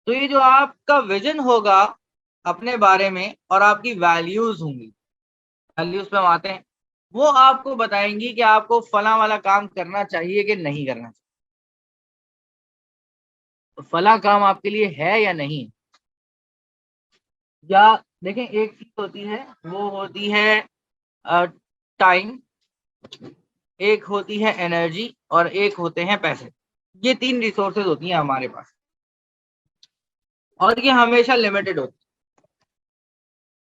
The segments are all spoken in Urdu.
تو یہ جو آپ کا ویژن ہوگا اپنے بارے میں اور آپ کی ویلیوز ہوں گی، ویلیوز پہ ہم آتے ہیں، وہ آپ کو بتائیں گی کہ آپ کو فلاں والا کام کرنا چاہیے کہ نہیں کرنا چاہیے، فلاں کام آپ کے لیے ہے یا نہیں۔ یا دیکھیں ایک چیز ہوتی ہے، وہ ہوتی ہے ٹائم، ایک ہوتی ہے انرجی، اور ایک ہوتے ہیں پیسے۔ یہ تین ریسورسز ہوتی ہیں ہمارے پاس، اور یہ ہمیشہ لمیٹڈ ہوتی ہے۔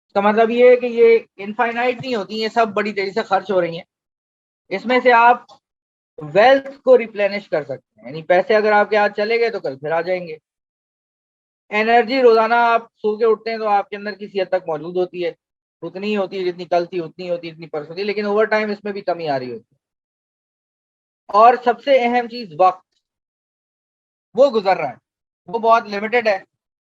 اس کا مطلب یہ ہے کہ یہ انفائنائٹ نہیں ہوتی، یہ سب بڑی تیزی سے خرچ ہو رہی ہیں۔ اس میں سے آپ ویلتھ کو ریپلینش کر سکتے ہیں، یعنی پیسے اگر آپ کے ہاتھ چلے گئے تو کل پھر آ جائیں گے۔ انرجی روزانہ آپ سو کے اٹھتے ہیں تو آپ کے اندر کسی حد تک موجود ہوتی ہے، اتنی ہی ہوتی ہے جتنی کل تھی، اتنی ہوتی ہے جتنی پرسوں تھی، لیکن اوور ٹائم اس میں بھی کمی آ رہی ہوتی ہے۔ اور سب سے اہم چیز وقت، وہ گزر رہا ہے، وہ بہت لمیٹڈ ہے۔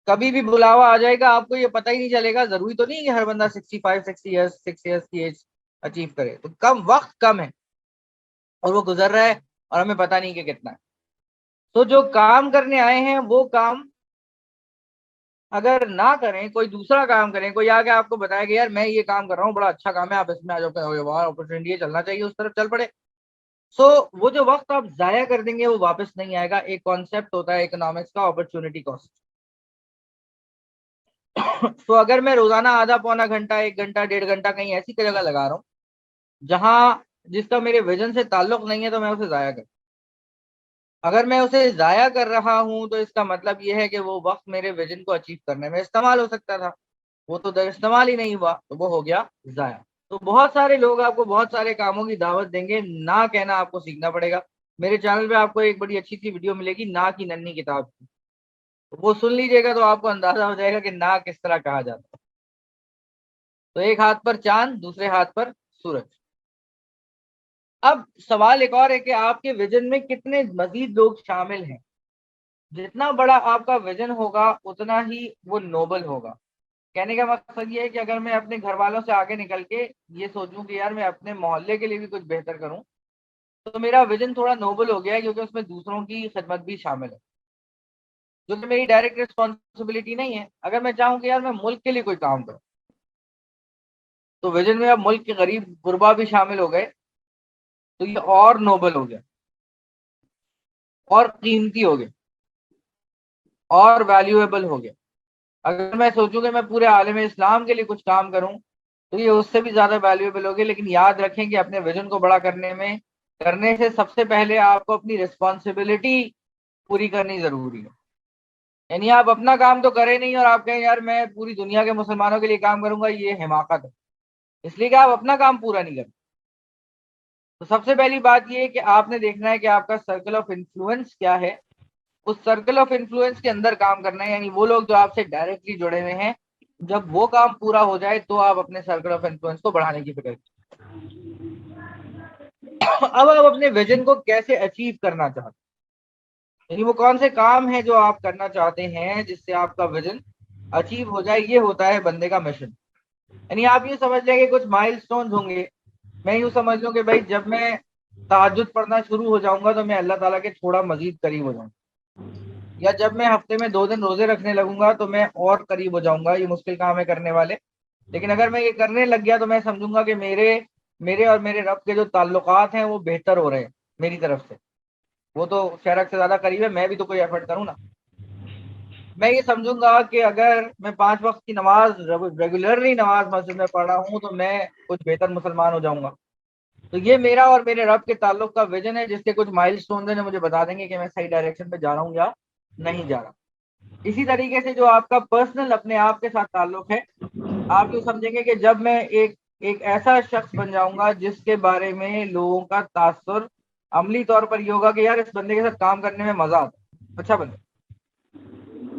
کبھی بھی بلاوا آ جائے گا، آپ کو یہ پتہ ہی نہیں چلے گا۔ ضروری تو نہیں کہ ہر بندہ 65 6 ایئرس کی ایج اچیو کرے، تو کم وقت کم ہے اور وہ گزر رہا ہے اور ہمیں پتہ نہیں کہ کتنا ہے۔ تو جو کام کرنے آئے ہیں وہ کام اگر نہ کریں، کوئی دوسرا کام کریں، کوئی آ کے آپ کو بتایا کہ یار میں یہ کام کر رہا ہوں، بڑا اچھا کام ہے، آپ اس میں آ جاؤ، اپرچونیٹی ہے، چلنا چاہیے، اس طرف چل پڑے۔ سو وہ جو وقت آپ ضائع کر دیں گے وہ واپس نہیں آئے گا۔ ایک کانسیپٹ ہوتا ہے اکنامکس کا، اپرچونیٹی کاسٹ۔ تو اگر میں روزانہ آدھا پونا گھنٹہ، 1 گھنٹہ، 1.5 گھنٹہ کہیں ایسی جگہ لگا رہا ہوں جہاں جس کا میرے ویژن سے تعلق نہیں ہے، تو میں اسے ضائع کر، اگر میں اسے ضائع کر رہا ہوں تو اس کا مطلب یہ ہے کہ وہ وقت میرے ویژن کو اچیو کرنے میں استعمال ہو سکتا تھا، وہ تو در استعمال ہی نہیں ہوا، تو وہ ہو گیا ضائع۔ تو بہت سارے لوگ آپ کو بہت سارے کاموں کی دعوت دیں گے، نہ کہنا آپ کو سیکھنا پڑے گا۔ میرے چینل پہ آپ کو ایک بڑی اچھی سی ویڈیو ملے گی، نہ کی ننھی کتاب کی، وہ سن لیجیے گا تو آپ کو اندازہ ہو جائے گا کہ نہ کس طرح کہا جاتا ہے۔ تو ایک ہاتھ پر چاند، دوسرے ہاتھ پر سورج۔ اب سوال ایک اور ہے کہ آپ کے ویژن میں کتنے مزید لوگ شامل ہیں۔ جتنا بڑا آپ کا ویژن ہوگا اتنا ہی وہ نوبل ہوگا۔ کہنے کا مقصد یہ ہے کہ اگر میں اپنے گھر والوں سے آگے نکل کے یہ سوچوں کہ یار میں اپنے محلے کے لیے بھی کچھ بہتر کروں، تو میرا ویژن تھوڑا نوبل ہو گیا ہے، کیونکہ اس میں دوسروں کی خدمت بھی شامل ہے، جو کہ میری ڈائریکٹ رسپانسبلٹی نہیں ہے۔ اگر میں چاہوں کہ یار میں ملک کے لیے کوئی کام کروں، تو ویژن میں اب ملک کے غریب غربا بھی شامل ہو گئے، تو یہ اور نوبل ہو گیا، اور قیمتی ہو گیا، اور ویلیویبل ہو گیا۔ اگر میں سوچوں کہ میں پورے عالم اسلام کے لیے کچھ کام کروں، تو یہ اس سے بھی زیادہ ویلیویبل ہوگی۔ لیکن یاد رکھیں کہ اپنے ویژن کو بڑا کرنے سے سب سے پہلے آپ کو اپنی رسپانسبلٹی پوری کرنی ضروری ہے۔ یعنی آپ اپنا کام تو کریں نہیں اور آپ کہیں یار میں پوری دنیا کے مسلمانوں کے لیے کام کروں گا، یہ حماقت ہے، اس لیے کہ آپ اپنا کام پورا نہیں کرتے۔ تو سب سے پہلی بات یہ ہے کہ آپ نے دیکھنا ہے کہ آپ کا سرکل آف انفلوئنس کیا ہے، اس سرکل آف انفلوئنس کے اندر کام کرنا ہے، یعنی وہ لوگ جو آپ سے ڈائریکٹلی جڑے ہوئے ہیں۔ جب وہ کام پورا ہو جائے تو آپ اپنے سرکل آف انفلوئنس کو بڑھانے کی فکر اب آپ اپنے ویژن کو کیسے اچیو کرنا چاہتے ہیں، یعنی وہ کون سے کام ہیں جو آپ کرنا چاہتے ہیں جس سے آپ کا ویژن اچیو ہو جائے۔ یہ ہوتا ہے بندے کا مشن۔ یعنی آپ یہ سمجھ لیں کہ کچھ مائل سٹونز ہوں گے۔ میں یوں سمجھ لوں کہ بھائی جب میں تہجد پڑھنا شروع ہو جاؤں گا تو میں اللہ تعالیٰ کے تھوڑا مزید قریب ہو جاؤں گا، یا جب میں ہفتے میں 2 دن روزے رکھنے لگوں گا تو میں اور قریب ہو جاؤں گا۔ یہ مشکل کام ہے کرنے والے، لیکن اگر میں یہ کرنے لگ گیا تو میں سمجھوں گا کہ میرے اور میرے رب کے جو تعلقات ہیں وہ بہتر ہو رہے ہیں میری طرف سے۔ وہ تو شرک سے زیادہ قریب ہے، میں بھی تو کوئی ایفرٹ کروں نا۔ میں یہ سمجھوں گا کہ اگر میں 5 وقت کی نماز ریگولرلی نماز مسجد میں پڑھ رہا ہوں تو میں کچھ بہتر مسلمان ہو جاؤں گا۔ تو یہ میرا اور میرے رب کے تعلق کا ویژن ہے، جس کے کچھ مائل سٹونز ہیں جو مجھے بتا دیں گے کہ میں صحیح ڈائریکشن پہ جا رہا ہوں یا نہیں جا رہا۔ اسی طریقے سے جو آپ کا پرسنل اپنے آپ کے ساتھ تعلق ہے، آپ یوں سمجھیں گے کہ جب میں ایک ایسا شخص بن جاؤں گا جس کے بارے میں لوگوں کا تاثر عملی طور پر یہ ہوگا کہ یار اس بندے کے ساتھ کام کرنے میں مزہ آتا ہے، اچھا بندہ،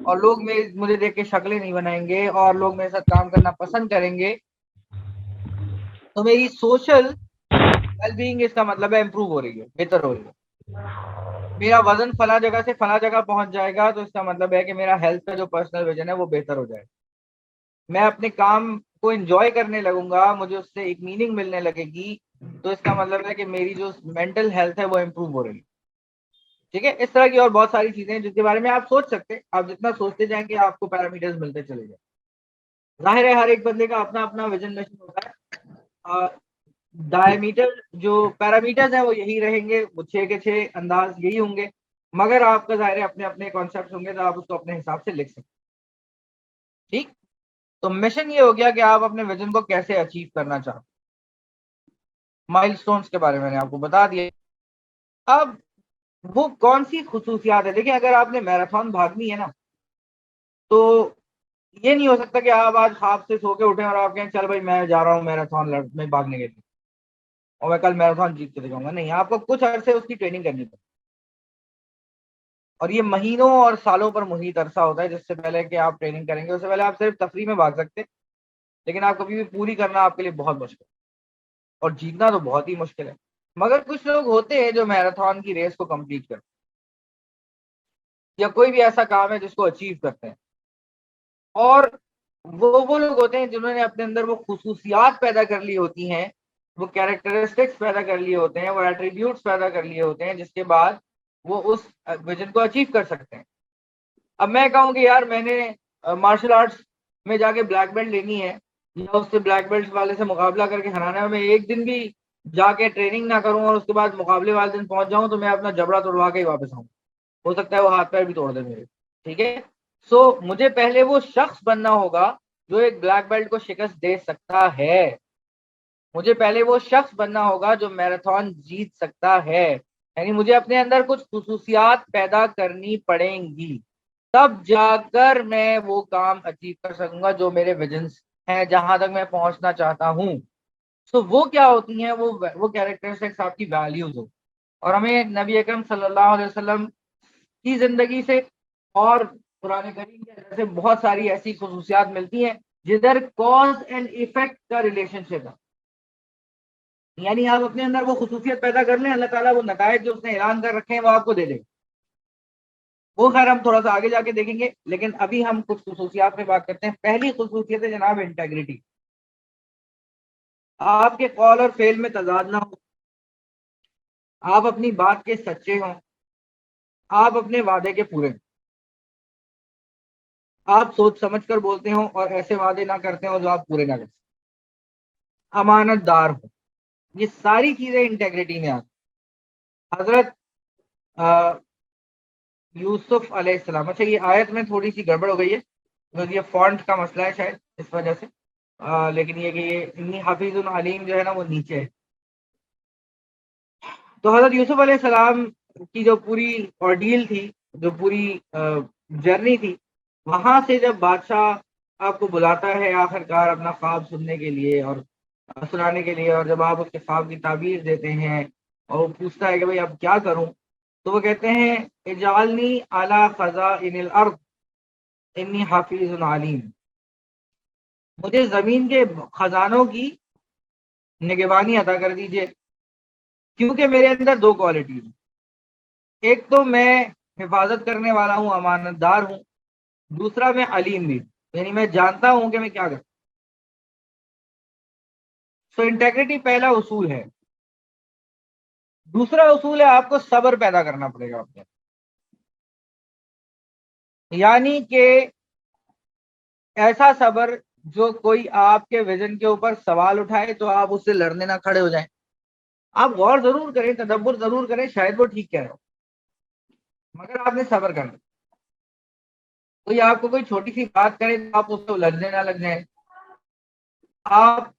اور لوگ مجھے دیکھ کے شکلیں نہیں بنائیں گے اور لوگ میرے ساتھ کام کرنا پسند کریں گے، تو میری سوشل ویل بینگ اس کا مطلب ہے امپروو ہو رہی ہے، بہتر ہو رہی ہے۔ میرا وزن فلاں جگہ سے فلاں جگہ پہنچ جائے گا تو اس کا مطلب ہے کہ میرا ہیلتھ کا جو پرسنل ویژن ہے وہ بہتر ہو جائے گا۔ میں اپنے کام کو انجوائے کرنے لگوں گا، مجھے اس سے ایک میننگ ملنے لگے گی، تو اس کا مطلب ہے کہ میری جو مینٹل ہیلتھ ہے وہ امپروو ہو رہی ہے۔ ٹھیک ہے. اس طرح کی اور بہت ساری چیزیں ہیں جس کے بارے میں آپ سوچ سکتے ہیں. آپ جتنا سوچتے جائیں گے آپ کو پیرامیٹرز ملتے چلے جائیں. ظاہر ہے ہر ایک بندے کا اپنا اپنا ویژن مشین ہوتا ہے. ڈائمیٹر جو پیرامیٹرز ہیں وہ یہی رہیں گے, وہ 6 کے 6 انداز یہی ہوں گے, مگر آپ کا ظاہر ہے اپنے اپنے کانسیپٹ ہوں گے تو آپ اس کو اپنے حساب سے لکھ سکتے ہیں. ٹھیک. تو مشن یہ ہو گیا کہ آپ اپنے ویژن کو کیسے اچیو کرنا چاہتے ہیں. مائل سٹونز کے بارے میں نے آپ کو بتا دیا. اب وہ کون سی خصوصیات ہے. دیکھیں اگر آپ نے میراتھن بھاگنی ہے نا تو یہ نہیں ہو سکتا کہ آپ آج خواب سے سو کے اٹھیں اور آپ کہیں چل بھائی میں جا رہا ہوں میراتھن میں بھاگنے کے لیے اور میں کل میراتھن جیت کے دکھاؤں گا. نہیں, آپ کو کچھ عرصے اس کی ٹریننگ کرنی پڑے, اور یہ مہینوں اور سالوں پر محیط عرصہ ہوتا ہے. جس سے پہلے کہ آپ ٹریننگ کریں گے اس سے پہلے آپ صرف تفریح میں بھاگ سکتے, لیکن آپ کبھی بھی پوری کرنا آپ کے لیے بہت مشکل ہے, اور جیتنا تو بہت ہی مشکل ہے. مگر کچھ لوگ ہوتے ہیں جو میراتھن کی ریس کو کمپلیٹ کرتے ہیں, یا کوئی بھی ایسا کام ہے جس کو اچیو کرتے ہیں, اور وہ لوگ ہوتے ہیں جنہوں نے اپنے اندر وہ خصوصیات پیدا کر لی ہوتی ہیں, وہ کیریکٹرسٹکس پیدا کر لیے ہوتے ہیں, وہ ایٹریبیوٹس پیدا کر لیے ہوتے ہیں جس کے بعد وہ اس ویژن کو اچیو کر سکتے ہیں. اب میں کہوں کہ یار میں نے مارشل آرٹس میں جا کے بلیک بیلٹ لینی ہے یا اس سے بلیک بیلٹ والے سے مقابلہ کر کے ہرانا ہے, میں ایک دن بھی جا کے ٹریننگ نہ کروں اور اس کے بعد مقابلے والے دن پہنچ جاؤں تو میں اپنا جبڑا توڑوا کے ہی واپس آؤں. ہو سکتا ہے وہ ہاتھ پیر بھی توڑ دے میرے. ٹھیک ہے. سو مجھے پہلے وہ شخص بننا ہوگا جو ایک بلیک بیلٹ کو شکست دے سکتا ہے. مجھے پہلے وہ شخص بننا ہوگا جو میراتھن جیت سکتا ہے. یعنی مجھے اپنے اندر کچھ خصوصیات پیدا کرنی پڑیں گی, تب جا کر میں وہ کام اچیو کر سکوں گا جو میرے ویژنس ہیں, جہاں تک میں پہنچنا چاہتا ہوں. تو وہ کیا ہوتی ہیں, وہ کیریکٹرسٹکس آپ کی ویلیوز ہو. اور ہمیں نبی اکرم صلی اللہ علیہ وسلم کی زندگی سے اور قرآن کریم کے اندر سے بہت ساری ایسی خصوصیات ملتی ہیں جدھر کاز اینڈ ایفیکٹ کا ریلیشن شپ ہے. یعنی آپ اپنے اندر وہ خصوصیت پیدا کر لیں, اللہ تعالیٰ وہ نتائج جو اس نے اعلان کر رکھے ہیں وہ آپ کو دے دے. وہ خیر ہم تھوڑا سا آگے جا کے دیکھیں گے, لیکن ابھی ہم کچھ خصوصیات پہ بات کرتے ہیں. پہلی خصوصیت ہے جناب انٹیگریٹی. آپ کے قول اور فعل میں تضاد نہ ہو, آپ اپنی بات کے سچے ہوں, آپ اپنے وعدے کے پورے ہوں, آپ سوچ سمجھ کر بولتے ہوں اور ایسے وعدے نہ کرتے ہوں جو آپ پورے نہ کرتے, امانت دار ہوں. یہ ساری چیزیں انٹیگریٹی میں آتی. حضرت یوسف علیہ السلام, اچھا یہ آیت میں تھوڑی سی گڑبڑ ہو گئی ہے, یہ فونٹ کا مسئلہ ہے شاید اس وجہ سے, لیکن یہ کہ یہ انی حفیظ العلیم جو ہے نا وہ نیچے ہے. تو حضرت یوسف علیہ السلام کی جو پوری ordeal تھی, جو پوری جرنی تھی, وہاں سے جب بادشاہ آپ کو بلاتا ہے آخر کار اپنا خواب سننے کے لیے اور سنانے کے لیے, اور جب آپ اس کے خواب کی تعبیر دیتے ہیں اور وہ پوچھتا ہے کہ بھائی اب کیا کروں, تو وہ کہتے ہیں اجعلنی علی خزائن الارض انی حفیظ علیم, مجھے زمین کے خزانوں کی نگہبانی عطا کر دیجئے, کیونکہ میرے اندر دو کوالٹیز ہیں. ایک تو میں حفاظت کرنے والا ہوں, امانت دار ہوں, دوسرا میں علیم بھی, یعنی میں جانتا ہوں کہ میں کیا کروں. سو انٹیگریٹی پہلا اصول ہے. دوسرا اصول ہے آپ کو صبر پیدا کرنا پڑے گا اپنے, یعنی کہ ایسا صبر جو کوئی آپ کے ویژن کے اوپر سوال اٹھائے تو آپ اس سے لڑنے نہ کھڑے ہو جائیں. آپ غور ضرور کریں, تدبر ضرور کریں, شاید وہ ٹھیک کہہ رہا ہو, مگر آپ نے صبر کرنا. کوئی آپ کو کوئی چھوٹی سی بات کرے تو آپ اس کو لڑنے نہ لگ جائیں. آپ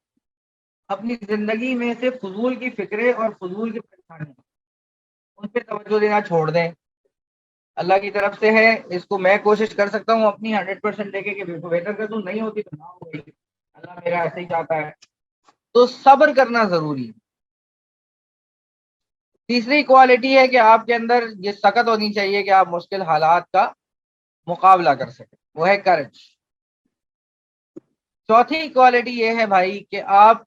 اپنی زندگی میں سے فضول کی فکریں اور فضول کی پریشانیاں ان پہ توجہ دینا چھوڑ دیں. اللہ کی طرف سے ہے, اس کو میں کوشش کر سکتا ہوں اپنی 100% لے کے کہ بہتر کر دوں, نہیں ہوتی تو نہ ہو گئی, اللہ میرا ایسے ہی چاہتا ہے. تو صبر کرنا ضروری ہے. تیسری کوالٹی ہے کہ آپ کے اندر یہ سخت ہونی چاہیے کہ آپ مشکل حالات کا مقابلہ کر سکیں, وہ ہے کرج. چوتھی کوالٹی یہ ہے بھائی کہ آپ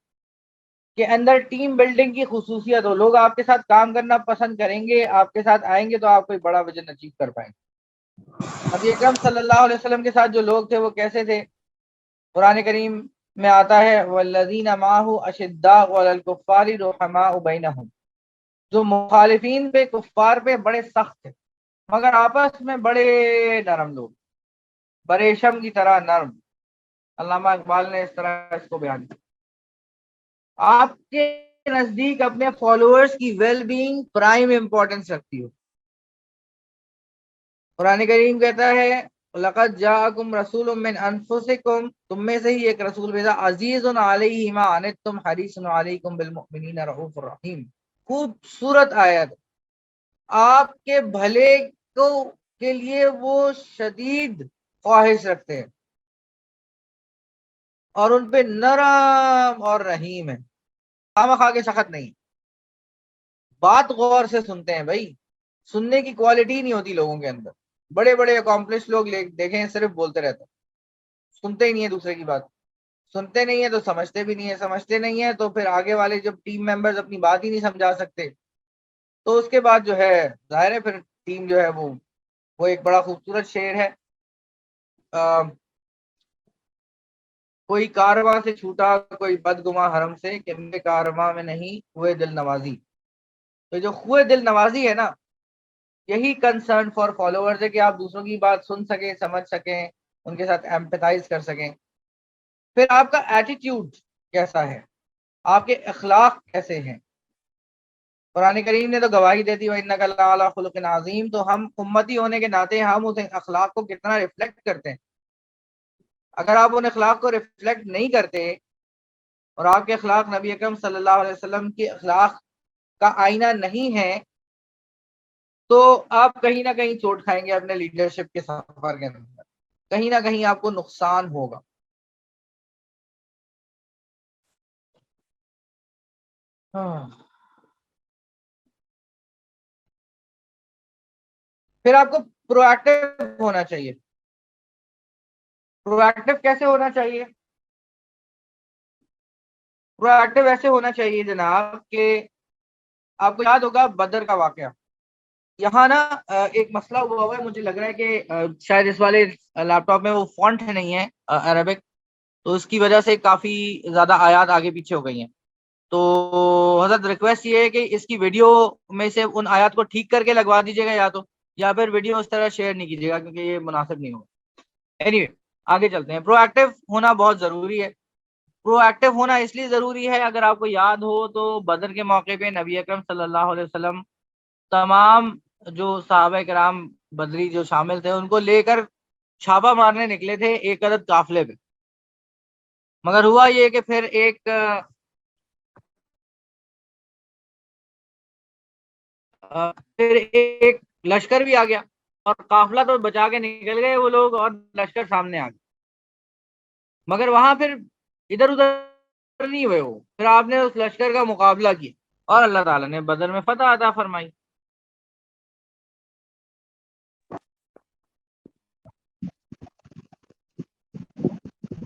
کے اندر ٹیم بلڈنگ کی خصوصیت ہو, لوگ آپ کے ساتھ کام کرنا پسند کریں گے, آپ کے ساتھ آئیں گے تو آپ کوئی بڑا ویژن اچیو کر پائیں گے. نبی اکرم صلی اللہ علیہ وسلم کے ساتھ جو لوگ تھے وہ کیسے تھے؟ قرآن کریم میں آتا ہے والذین معہ اشداء علی الکفار رحماء بینہم, جو مخالفین پہ کفار پہ بڑے سخت تھے مگر آپس میں بڑے نرم لوگ، بریشم کی طرح نرم۔ علامہ اقبال نے اس طرح اس کو بیان کیا۔ آپ کے نزدیک اپنے فالوورز کی ویل بینگ پرائم امپورٹنس رکھتی ہو۔ قرآن کریم کہتا ہے لقد جاءکم رسول من انفسکم، تم میں سے ہی ایک رسول بھیجا، عزیز علیہ ما عنتم حریص علیکم بالمؤمنین رؤوف الرحیم۔ خوبصورت آیت، آپ کے بھلے کو کے لیے وہ شدید خواہش رکھتے ہیں اور ان پہ نرم اور رحیم ہے، خواہ کے سخت نہیں۔ بات غور سے سنتے ہیں بھائی، سننے کی کوالٹی نہیں ہوتی لوگوں کے اندر۔ بڑے بڑے اکامپلش لوگ دیکھیں صرف بولتے رہتے ہیں، سنتے ہی نہیں ہے دوسرے کی بات، سنتے نہیں ہے تو سمجھتے بھی نہیں ہے، سمجھتے نہیں ہے تو پھر آگے والے جب ٹیم ممبرز اپنی بات ہی نہیں سمجھا سکتے تو اس کے بعد جو ہے ظاہر ہے پھر ٹیم جو ہے وہ ایک بڑا خوبصورت شعر ہے، کوئی کارواں سے چھوٹا کوئی بدگماں حرم سے کہ میرے کارواں میں نہیں ہوئے دل نوازی۔ تو جو ہوئے دل نوازی ہے نا، یہی کنسرن فار فالوورز ہے کہ آپ دوسروں کی بات سن سکیں، سمجھ سکیں، ان کے ساتھ ایمپیتھائز کر سکیں۔ پھر آپ کا ایٹیٹیوڈ کیسا ہے، آپ کے اخلاق کیسے ہیں۔ قرآن کریم نے تو گواہی دیتی وَإِنَّكَ لَعَلَىٰ خُلُقٍ عَظِيمٍ، تو ہم امتی ہونے کے ناطے ہم اس اخلاق کو کتنا ریفلیکٹ کرتے ہیں۔ اگر آپ ان اخلاق کو ریفلیکٹ نہیں کرتے اور آپ کے اخلاق نبی اکرم صلی اللہ علیہ وسلم کے اخلاق کا آئینہ نہیں ہے تو آپ کہیں نہ کہیں چوٹ کھائیں گے اپنے لیڈرشپ کے سفر کے اندر، کہیں نہ کہیں آپ کو نقصان ہوگا۔ پھر آپ کو پرو ایکٹیو ہونا چاہیے۔ پرو ایکٹیو کیسے ہونا چاہیے؟ پرو ایکٹیو ایسے ہونا چاہیے جناب کہ آپ کو یاد ہوگا بدر کا واقعہ، یہاں نا ایک مسئلہ ہوا ہے، مجھے لگ رہا ہے کہ شاید اس والے لیپ ٹاپ میں وہ فونٹ نہیں ہے عربک، تو اس کی وجہ سے کافی زیادہ آیات آگے پیچھے ہو گئی ہیں۔ تو حضرت ریکویسٹ یہ ہے کہ اس کی ویڈیو میں سے ان آیات کو ٹھیک کر کے لگوا دیجیے گا، یا پھر ویڈیو اس طرح شیئر نہیں کیجیے گا کیونکہ یہ مناسب نہیں ہوگا۔ اینی وے آگے چلتے ہیں۔ پرو ایکٹیو ہونا بہت ضروری ہے۔ پرو ایکٹیو ہونا اس لیے ضروری ہے، اگر آپ کو یاد ہو تو بدر کے موقع پہ نبی اکرم صلی اللہ علیہ وسلم تمام جو صحابہ کرام بدری جو شامل تھے ان کو لے کر چھاپا مارنے نکلے تھے ایک عدد قافلے پہ، مگر ہوا یہ کہ پھر ایک لشکر بھی آ گیا اور قافلہ تو بچا کے نکل گئے وہ لوگ اور لشکر سامنے آ گیا، مگر وہاں پھر ادھر ادھر نہیں ہوئے، وہ پھر آپ نے اس لشکر کا مقابلہ کیا اور اللہ تعالیٰ نے بدر میں فتح عطا فرمائی۔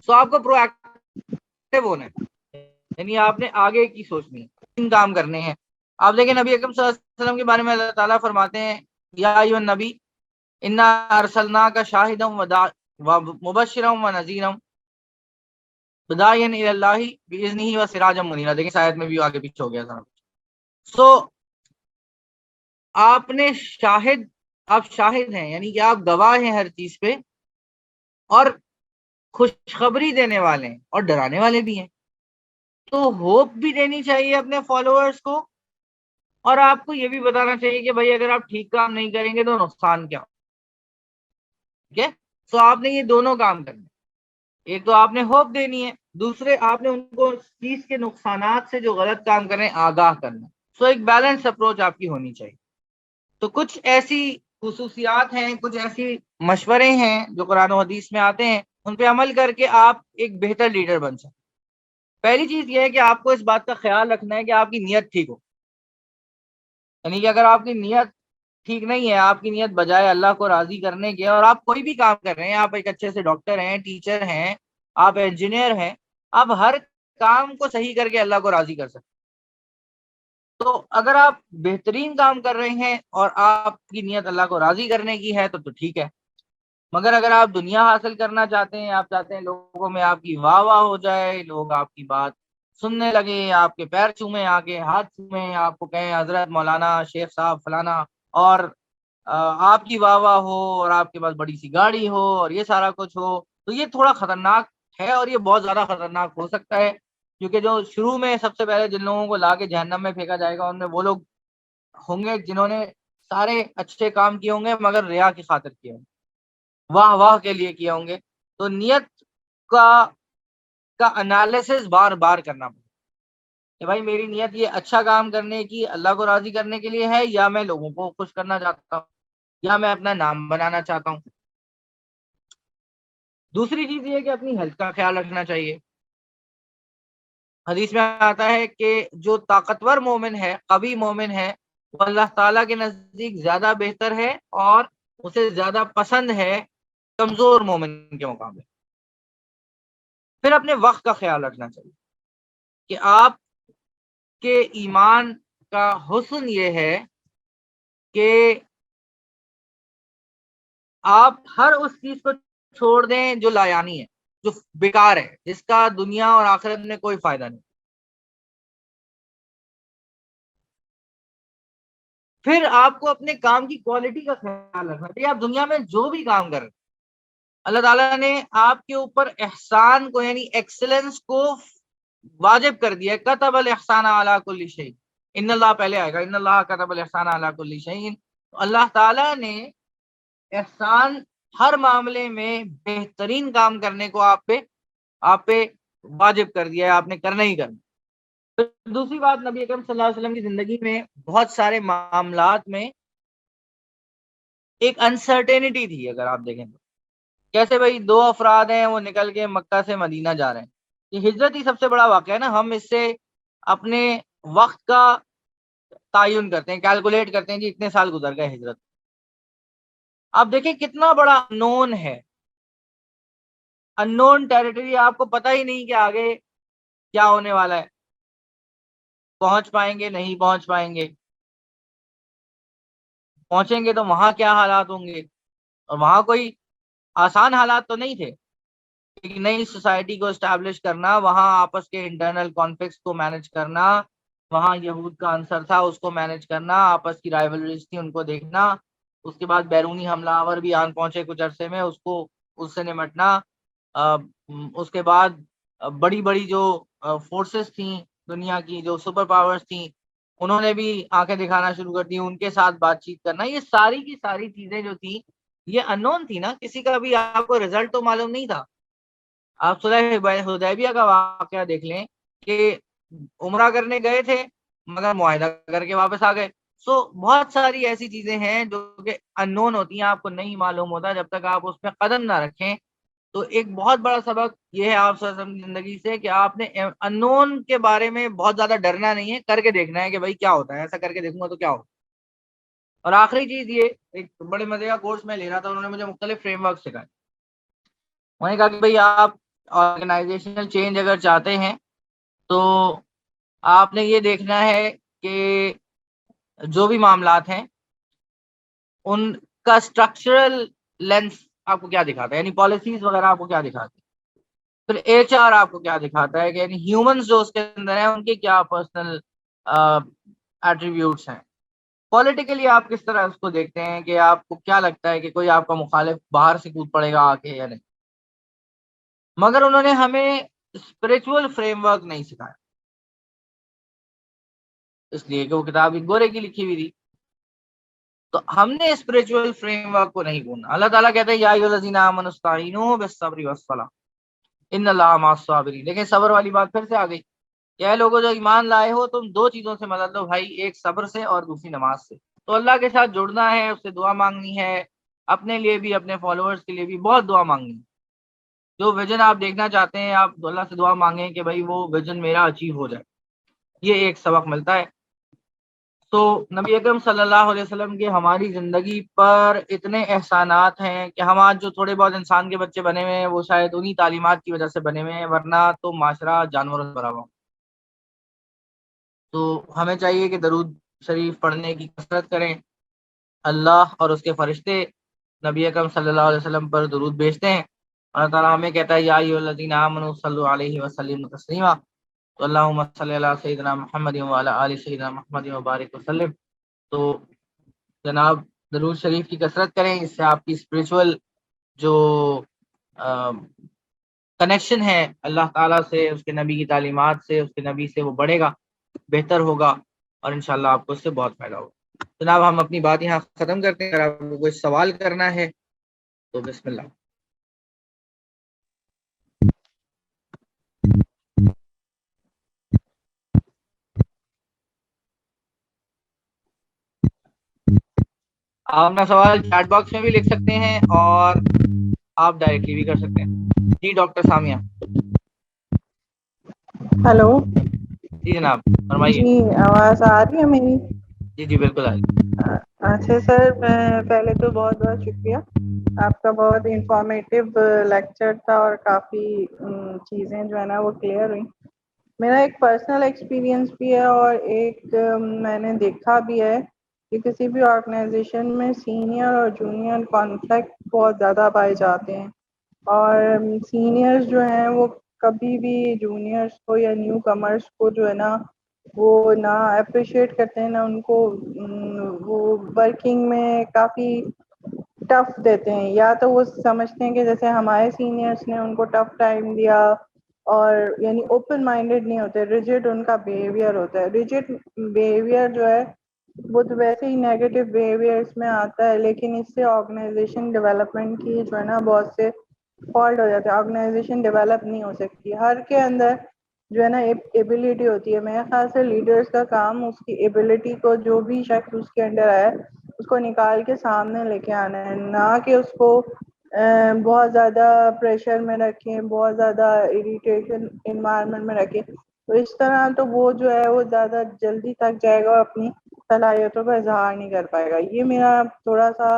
تو آپ کو پرو ایکٹیو ہونا ہے، یعنی آپ نے آگے کی سوچنی ہے، کام کرنے ہیں۔ آپ دیکھیں نبی اکرم صلی اللہ علیہ وسلم کے بارے میں اللہ تعالیٰ فرماتے ہیں یا ایھا النبی انا ارسلناک شاہدا ومبشرا ونذیرا وداعیا الی اللہ باذنہ وسراجا منیرا۔ دیکھیں آیت میں بھی آگے پیچھے ہو گیا تھا۔ سو آپ نے آپ شاہد ہیں، یعنی کہ آپ گواہ ہیں ہر چیز پہ، اور خوشخبری دینے والے ہیں اور ڈرانے والے بھی ہیں، تو ہوپ بھی دینی چاہیے اپنے فالوورز کو، اور آپ کو یہ بھی بتانا چاہیے کہ بھائی اگر آپ ٹھیک کام نہیں کریں گے تو نقصان کیا ہو۔ ٹھیک ہے، تو آپ نے یہ دونوں کام کرنے، ایک تو آپ نے ہوپ دینی ہے، دوسرے آپ نے ان کو اس چیز کے نقصانات سے جو غلط کام کریں آگاہ کرنا۔ سو ایک بیلنس اپروچ آپ کی ہونی چاہیے۔ تو کچھ ایسی خصوصیات ہیں، کچھ ایسی مشورے ہیں جو قرآن و حدیث میں آتے ہیں، ان پہ عمل کر کے آپ ایک بہتر لیڈر بن سکیں۔ پہلی چیز یہ ہے کہ آپ کو اس بات کا خیال رکھنا ہے کہ آپ کی نیت ٹھیک ہو، یعنی کہ اگر آپ کی نیت ٹھیک نہیں ہے، آپ کی نیت بجائے اللہ کو راضی کرنے کے، اور آپ کوئی بھی کام کر رہے ہیں، آپ ایک اچھے سے ڈاکٹر ہیں، ٹیچر ہیں، آپ انجینئر ہیں، آپ ہر کام کو صحیح کر کے اللہ کو راضی کر سکتے۔ تو اگر آپ بہترین کام کر رہے ہیں اور آپ کی نیت اللہ کو راضی کرنے کی ہے تو ٹھیک ہے، مگر اگر آپ دنیا حاصل کرنا چاہتے ہیں، آپ چاہتے ہیں لوگوں میں آپ کی واہ واہ ہو جائے، لوگ آپ کی بات سننے لگے، آپ کے پیر چومیں، آ کے ہاتھ چومیں، آپ کو کہیں حضرت مولانا شیخ صاحب فلانا، اور آپ کی واہ واہ ہو، اور آپ کے پاس بڑی سی گاڑی ہو، اور یہ سارا کچھ ہو، تو یہ تھوڑا خطرناک ہے، اور یہ بہت زیادہ خطرناک ہو سکتا ہے، کیونکہ جو شروع میں سب سے پہلے جن لوگوں کو لا کے جہنم میں پھینکا جائے گا ان میں وہ لوگ ہوں گے جنہوں نے سارے اچھے کام کیے ہوں گے مگر ریا کی خاطر کیے ہوں گے، واہ واہ کے لیے کیے ہوں گے۔ تو نیت کا انالیسس بار بار کرنا پڑے کہ بھائی میری نیت یہ اچھا کام کرنے کی، اللہ کو راضی کرنے کے لیے ہے، یا میں لوگوں کو خوش کرنا چاہتا ہوں، یا میں اپنا نام بنانا چاہتا ہوں۔ دوسری چیز یہ ہے کہ اپنی ہیلتھ کا خیال رکھنا چاہیے۔ حدیث میں آتا ہے کہ جو طاقتور مومن ہے، قوی مومن ہے، وہ اللہ تعالیٰ کے نزدیک زیادہ بہتر ہے، اور اسے زیادہ پسند ہے کمزور مومن کے مقابلے۔ پھر اپنے وقت کا خیال رکھنا چاہیے کہ آپ کے ایمان کا حسن یہ ہے کہ آپ ہر اس چیز کو چھوڑ دیں جو لایانی ہے، جو بیکار ہے، جس کا دنیا اور آخرت میں کوئی فائدہ نہیں۔ پھر آپ کو اپنے کام کی کوالٹی کا خیال رکھنا چاہیے۔ آپ دنیا میں جو بھی کام کر رہے ہیں، اللہ تعالیٰ نے آپ کے اوپر احسان کو یعنی ایکسلنس کو واجب کر دیا ہے۔ کتب الاحسان علی کل شیء، ان اللہ پہلے آئے گا، ان اللہ کتب الاحسان علی کل شیء۔ اللہ تعالیٰ نے احسان ہر معاملے میں بہترین کام کرنے کو آپ پہ واجب کر دیا ہے، آپ نے کرنا ہی کرنا۔ دوسری بات، نبی اکرم صلی اللہ علیہ وسلم کی زندگی میں بہت سارے معاملات میں ایک انسرٹینٹی تھی، اگر آپ دیکھیں تو کیسے بھائی دو افراد ہیں، وہ نکل کے مکہ سے مدینہ جا رہے ہیں، یہ ہجرت ہی سب سے بڑا واقعہ ہے نا۔ ہم اس سے اپنے وقت کا تعین کرتے ہیں، کیلکولیٹ کرتے ہیں جی اتنے سال گزر گئے ہجرت۔ آپ دیکھیں کتنا بڑا نون ہے، ان نون ٹیریٹری، آپ کو پتہ ہی نہیں کہ آگے کیا ہونے والا ہے، پہنچ پائیں گے نہیں پہنچ پائیں گے، پہنچیں گے تو وہاں کیا حالات ہوں گے۔ اور وہاں کوئی آسان حالات تو نہیں تھے، ایک نئی سوسائٹی کو اسٹیبلش کرنا، وہاں آپس کے انٹرنل کانفلکٹس کو مینج کرنا، وہاں یہود کا عنصر تھا اس کو مینج کرنا، آپس کی رائیولریز تھی ان کو دیکھنا، اس کے بعد بیرونی حملہ آور بھی آن پہنچے کچھ عرصے میں، اس سے نمٹنا، اس کے بعد بڑی بڑی جو فورسز تھیں دنیا کی، جو سپر پاورز تھیں، انہوں نے بھی آنکھیں دکھانا شروع کر دی، ان کے ساتھ بات چیت کرنا، یہ ساری کی ساری چیزیں جو تھیں یہ انون تھی نا، کسی کا بھی آپ کو رزلٹ تو معلوم نہیں تھا۔ آپ صلح حدیبیہ کا واقعہ دیکھ لیں کہ عمرہ کرنے گئے تھے مگر معاہدہ کر کے واپس آ گئے۔ بہت ساری ایسی چیزیں ہیں جو کہ انون ہوتی ہیں، آپ کو نہیں معلوم ہوتا جب تک آپ اس پہ قدم نہ رکھیں۔ تو ایک بہت بڑا سبق یہ ہے آپ صلی اللہ علیہ وسلم کی زندگی سے کہ آپ نے انون کے بارے میں بہت زیادہ ڈرنا نہیں ہے، کر کے دیکھنا ہے کہ بھائی کیا ہوتا ہے، ایسا کر کے دیکھوں گا تو کیا ہوگا۔ اور آخری چیز یہ، ایک بڑے مزے کا کورس میں لے رہا تھا، انہوں نے مجھے مختلف فریم ورک سکھائے۔ انہوں نے کہا کہ بھائی آپ آرگنائزیشنل چینج اگر چاہتے ہیں تو آپ نے یہ دیکھنا ہے کہ جو بھی معاملات ہیں ان کا اسٹرکچرل لینس آپ کو کیا دکھاتا ہے، یعنی پالیسیز وغیرہ آپ کو کیا دکھاتی ہے، پھر ایچ آر آپ کو کیا دکھاتا ہے کہ یعنی ہیومنز جو اس کے اندر ہیں ان کے کیا پرسنل ایٹریبیوٹس ہیں، پولیٹیکلی آپ کس طرح اس کو دیکھتے ہیں، کہ آپ کو کیا لگتا ہے کہ کوئی آپ کا مخالف باہر سے کود پڑے گا آ کے یا نہیں۔ مگر انہوں نے ہمیں اسپرچول فریم ورک نہیں سکھایا، اس لیے کہ وہ کتاب ایک گورے کی لکھی ہوئی تھی، تو ہم نے اسپرچول فریم ورک کو نہیں بھولنا۔ اللہ تعالیٰ کہتے ہیں یا ایھا الذین آمنوا استعینوا بالصبر والصلاۃ ان اللہ مع الصابرین۔ لیکن صبر والی بات پھر سے آ گئی کہ اے لوگوں جو ایمان لائے ہو تم دو چیزوں سے مدد لو بھائی، ایک صبر سے اور دوسری نماز سے۔ تو اللہ کے ساتھ جڑنا ہے، اس سے دعا مانگنی ہے، اپنے لیے بھی اپنے فالوورز کے لیے بھی بہت دعا مانگنی ہے۔ جو ویژن آپ دیکھنا چاہتے ہیں آپ اللہ سے دعا مانگیں کہ بھائی وہ ویژن میرا اچیو ہو جائے، یہ ایک سبق ملتا ہے۔ تو نبی اکرم صلی اللہ علیہ وسلم کے ہماری زندگی پر اتنے احسانات ہیں کہ ہم آج جو تھوڑے بہت انسان کے بچے بنے ہوئے ہیں وہ شاید انہی تعلیمات کی وجہ سے بنے ہوئے ہیں، ورنہ تو معاشرہ جانوروں سے بھرا ہوا۔ تو ہمیں چاہیے کہ درود شریف پڑھنے کی کثرت کریں۔ اللہ اور اس کے فرشتے نبی اکرم صلی اللہ علیہ وسلم پر درود بھیجتے ہیں، اللہ تعالیٰ ہمیں کہتا ہے یا ایھا الذین آمنوا صلوا علیہ وسلموا تسلیما۔ تو اللہم صلی علی سیدنا محمد وعلی آل سیدنا محمد وبارک وسلم. تو جناب درود شریف کی کثرت کریں، اس سے آپ کی اسپریچول جو کنیکشن ہے اللہ تعالیٰ سے، اس کے نبی کی تعلیمات سے، اس کے نبی سے، وہ بڑھے گا، بہتر ہوگا، اور انشاءاللہ آپ کو اس سے بہت فائدہ ہوگا. جناب ہم اپنی بات یہاں ختم کرتے ہیں. اگر آپ کو کوئی سوال کرنا ہے تو بسم اللہ. آپ اپنا سوال چیٹ باکس میں بھی لکھ سکتے ہیں اور آپ ڈائریکٹلی بھی کر سکتے ہیں. جی ڈاکٹر سامیہ. ہلو. جی جناب فرمائیے. جی آواز آ رہی ہے میری؟ جی جی بالکل آ جی. اچھا سر، میں پہلے تو بہت بہت شکریہ. آپ کا بہت انفارمیٹیو لیکچر تھا اور کافی چیزیں جو ہے نا وہ کلیئر ہوئی. میرا ایک پرسنل ایکسپیرینس بھی ہے اور ایک میں نے دیکھا بھی ہے کہ کسی بھی آرگنائزیشن میں سینئر اور جونیئر کانفلکٹ بہت زیادہ پائے جاتے ہیں، اور سینئرز جو ہیں وہ کبھی بھی جونیئرس کو یا نیو کمرس کو جو ہے نا وہ نہ اپریشیٹ کرتے ہیں، نہ ان کو وہ ورکنگ میں کافی ٹف دیتے ہیں. یا تو وہ سمجھتے ہیں کہ جیسے ہمارے سینئرس نے ان کو ٹف ٹائم دیا، اور یعنی اوپن مائنڈیڈ نہیں ہوتے، ریجڈ ان کا بیہیویئر ہوتا ہے. ریجڈ بیہیویئر جو ہے وہ تو ویسے ہی نیگیٹو بیہیویئر اس میں آتا ہے، لیکن اس سے آرگنائزیشن ڈیولپمنٹ کی جو ہے نا بہت سے فالٹ ہو جاتا ہے. آرگنائزیشن ڈیولپ نہیں ہو سکتی. ہر کے اندر جو ہے نا ایبلٹی ہوتی ہے. میرے خیال سے لیڈرس کا کام اس کی ایبلٹی کو، جو بھی شخص اس کے انڈر آیا اس کو نکال کے سامنے لے کے آنا ہے، نہ کہ اس کو بہت زیادہ پریشر میں رکھیں، بہت زیادہ اریٹیشن انوائرمنٹ میں رکھیں. تو اس طرح تو وہ جو ہے وہ زیادہ جلدی تک جائے گا اور اپنی صلاحیتوں کا اظہار نہیں کر پائے گا. یہ میرا تھوڑا سا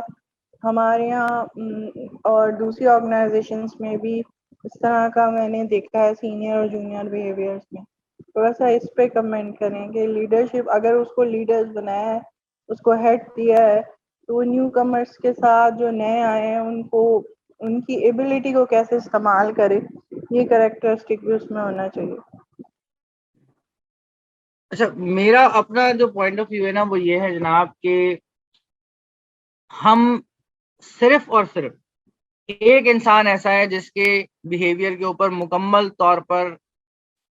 ہمارے یہاں اور دوسری آرگنائزیشنس میں بھی اس طرح کا میں نے دیکھا ہے سینئر اور جونیئر بیہیویئرس میں. تھوڑا سا اس پہ کمنٹ کریں کہ لیڈرشپ، اگر اس کو لیڈرز بنایا ہے، اس کو ہیڈ دیا ہے، تو وہ نیو کمرس کے ساتھ جو نئے آئے ہیں ان کو ان کی ایبلٹی کو کیسے استعمال کرے، یہ کریکٹرسٹک بھی اس میں ہونا چاہیے. اچھا میرا اپنا جو پوائنٹ آف ویو ہے نا وہ یہ ہے جناب کہ ہم صرف اور صرف ایک انسان ایسا ہے جس کے بیہیویئر کے اوپر مکمل طور پر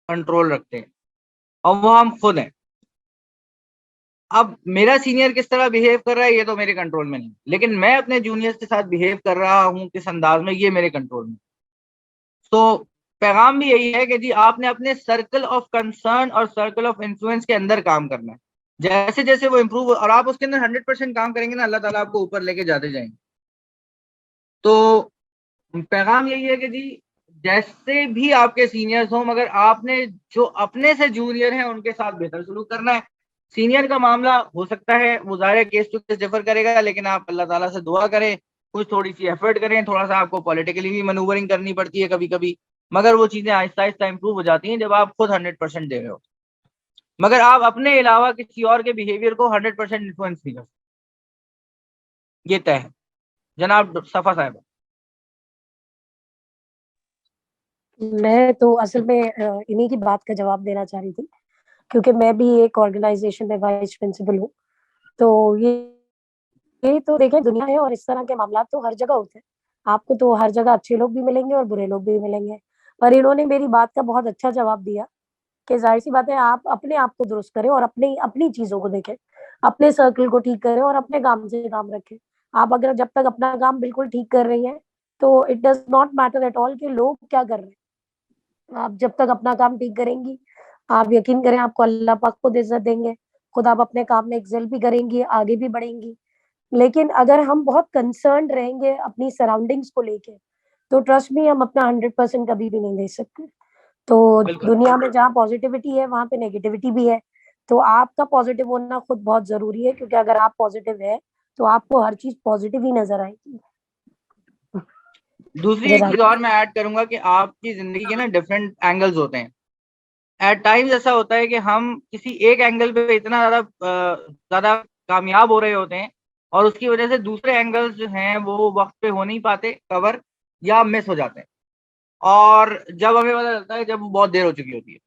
کنٹرول رکھتے ہیں، اور وہ ہم خود ہیں. اب میرا سینئر کس طرح بہیو کر رہا ہے یہ تو میرے کنٹرول میں نہیں، لیکن میں اپنے جونیئر کے ساتھ بہیو کر رہا ہوں کس انداز میں، یہ میرے کنٹرول میں. تو پیغام بھی یہی ہے کہ جی آپ نے اپنے سرکل آف کنسرن اور سرکل آف انفلوئنس کے اندر کام کرنا ہے. جیسے جیسے وہ امپروو اور آپ اس کے اندر 100% کام کریں گے نا، اللہ تعالیٰ آپ کو اوپر لے کے جاتے جائیں گے. تو پیغام یہی ہے کہ جی جیسے بھی آپ کے سینئرز ہوں، مگر آپ نے جو اپنے سے جونیئر ہیں ان کے ساتھ بہتر سلوک کرنا ہے. سینئر کا معاملہ ہو سکتا ہے وہ ظاہر کیس ٹو کیس ڈفر کرے گا، لیکن آپ اللہ تعالیٰ سے دعا کریں، کچھ تھوڑی سی ایفرٹ کریں، تھوڑا سا آپ کو پولیٹیکلی بھی مینوورنگ کرنی پڑتی ہے کبھی کبھی، مگر وہ چیزیں آہستہ آہستہ امپروو ہو جاتی ہیں جب آپ خود 100% دے رہے ہو. مگر آپ اپنے علاوہ کسی اور کے بیہیویئر کو 100% انفلوئنس نہیں کر سکتے، یہ طے ہے. جناب صفا صاحب. میں تو اصل میں انہی کی بات کا جواب دینا چاہ رہی تھی، کیونکہ میں بھی ایک آرگنائزیشن میں وائس پرنسپل ہوں. تو یہ تو دیکھیں دنیا ہے، اور اس طرح کے معاملات تو ہر جگہ ہوتے ہیں. آپ کو تو ہر جگہ اچھے لوگ بھی ملیں گے اور برے لوگ بھی ملیں گے. پر انہوں نے میری بات کا بہت اچھا جواب دیا کہ ظاہر سی بات ہے آپ اپنے آپ کو درست کریں اور اپنی چیزوں کو دیکھیں، اپنے سرکل کو ٹھیک کریں اور اپنے کام سے کام رکھیں. آپ اگر جب تک اپنا کام بالکل ٹھیک کر رہی ہیں تو it does not matter at all کہ لوگ کیا کر رہے ہیں. آپ جب تک اپنا کام ٹھیک کریں گی، آپ یقین کریں آپ کو اللہ پاک خود عزت دیں گے، خود آپ اپنے کام میں ایکسل بھی کریں گی، آگے بھی بڑھیں گی. لیکن اگر ہم بہت کنسرنڈ رہیں گے اپنی سراؤنڈنگس کو لے کے تو ٹرسٹ بھی ہم اپنا 100% کبھی بھی نہیں دے سکتے. تو بالکل دنیا میں جہاں پازیٹیوٹی ہے وہاں پہ نیگیٹیوٹی بھی ہے. تو آپ کا پازیٹیو ہونا خود بہت ضروری ہے، کیونکہ اگر آپ پازیٹیو ہے تو آپ کو ہر چیز پازیٹیو ہی نظر آئے گی. دوسری ایک چیز اور میں ایڈ کروں گا کہ آپ کی زندگی کے نا ڈفرینٹ اینگلز ہوتے ہیں. ایٹ ٹائمز ایسا ہوتا ہے کہ ہم کسی ایک اینگل پہ اتنا زیادہ کامیاب ہو رہے ہوتے ہیں اور اس کی وجہ سے دوسرے اینگلز جو ہیں وہ وقت پہ ہو نہیں پاتے کور، یا مس ہو جاتے ہیں، اور جب ہمیں پتا چلتا ہے جب وہ بہت دیر ہو چکی ہوتی ہے.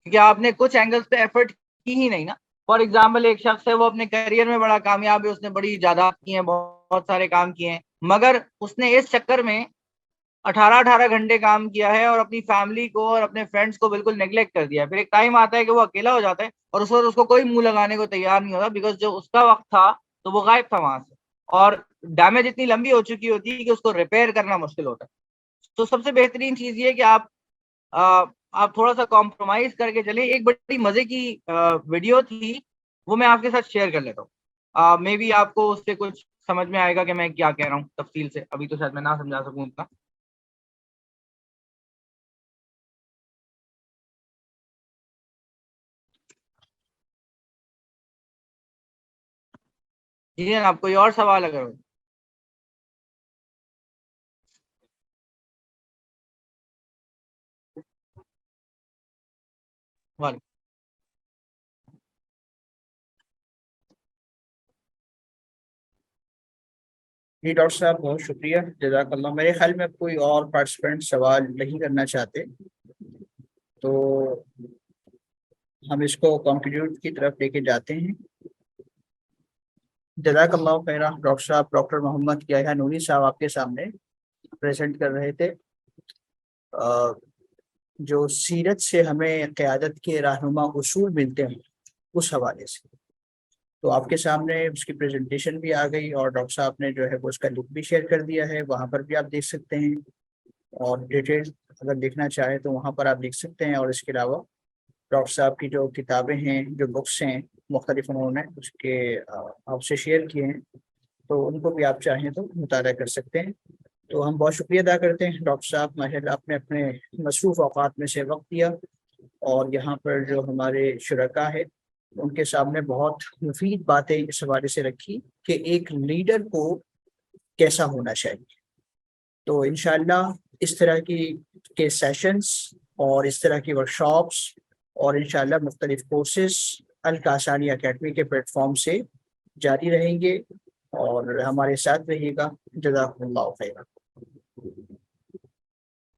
کیونکہ آپ نے کچھ اینگلز پہ ایفرٹ کی ہی نہیں نا. فار ایگزامپل ایک شخص ہے وہ اپنے کیریئر میں بڑا کامیاب ہے, اس نے بڑی جائیداد کی ہیں, بہت سارے کام کیے ہیں, مگر اس نے اس چکر میں 18 گھنٹے کام کیا ہے اور اپنی فیملی کو اور اپنے فرینڈس کو بالکل نیگلیکٹ کر دیا. پھر ایک ٹائم آتا ہے کہ وہ اکیلا ہو جاتا ہے اور اس وقت اس کو کوئی منہ لگانے کو تیار نہیں ہوتا, بیکاز جو اس کا وقت تھا تو وہ غائب تھا وہاں سے, اور ڈیمیج اتنی لمبی ہو چکی ہوتی ہے کہ اس کو ریپیئر کرنا مشکل ہوتا ہے. تو سب سے بہترین چیز یہ کہ آپ تھوڑا سا کمپرومائز کر کے چلیں. ایک بڑی مزے کی ویڈیو تھی, وہ میں آپ کے ساتھ شیئر کر لیتا ہوں, مے بی آپ کو اس سے کچھ سمجھ میں آئے گا کہ میں کیا کہہ رہا ہوں تفصیل سے. ابھی تو شاید میں نہ سمجھا سکوں اتنا. جی جناب, کوئی اور سوال اگر ہو. وعلیکم. جی ڈاکٹر صاحب بہت شکریہ, جزاک اللہ. میرے خیال میں کوئی اور پارٹیسپینٹ سوال نہیں کرنا چاہتے, تو ہم اس کو کنکلیوڈ کی طرف لے کے جاتے ہیں. جزاک اللہ خیرہ. ڈاکٹر صاحب ڈاکٹر محمد یحییٰ نوری صاحب آپ کے سامنے پریزنٹ کر رہے تھے جو سیرت سے ہمیں قیادت کے رہنما اصول ملتے ہیں اس حوالے سے. تو آپ کے سامنے اس کی پریزنٹیشن بھی آ گئی, اور ڈاکٹر صاحب نے جو ہے وہ اس کا لنک بھی شیئر کر دیا ہے, وہاں پر بھی آپ دیکھ سکتے ہیں, اور ڈیٹیل اگر دیکھنا چاہیں تو وہاں پر آپ دیکھ سکتے ہیں. اور اس کے علاوہ ڈاکٹر صاحب کی جو کتابیں ہیں, جو بکس ہیں مختلف انہوں نے اس کے آپ سے شیئر کیے ہیں, تو ان کو بھی آپ چاہیں تو مطالعہ کر سکتے ہیں. تو ہم بہت شکریہ ادا کرتے ہیں ڈاکٹر صاحب, ماشاء اللہ آپ نے اپنے مصروف اوقات میں سے وقت دیا, اور یہاں پر جو ہمارے شرکاء ہیں ان کے سامنے بہت مفید باتیں اس حوالے سے رکھی کہ ایک لیڈر کو کیسا ہونا چاہیے. تو انشاءاللہ اس طرح کے سیشنز اور اس طرح کی ورکشاپس اور انشاءاللہ مختلف کورسز الکاسانی اکیڈمی کے پلیٹ فارم سے جاری رہیں گے, اور ہمارے ساتھ رہیے گا. جزاکم اللہ خیرا.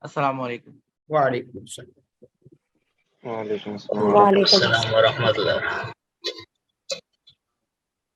السلام علیکم. وعلیکم السلام. وعلیکم السلام. وعلیکم السلام ورحمۃ اللہ.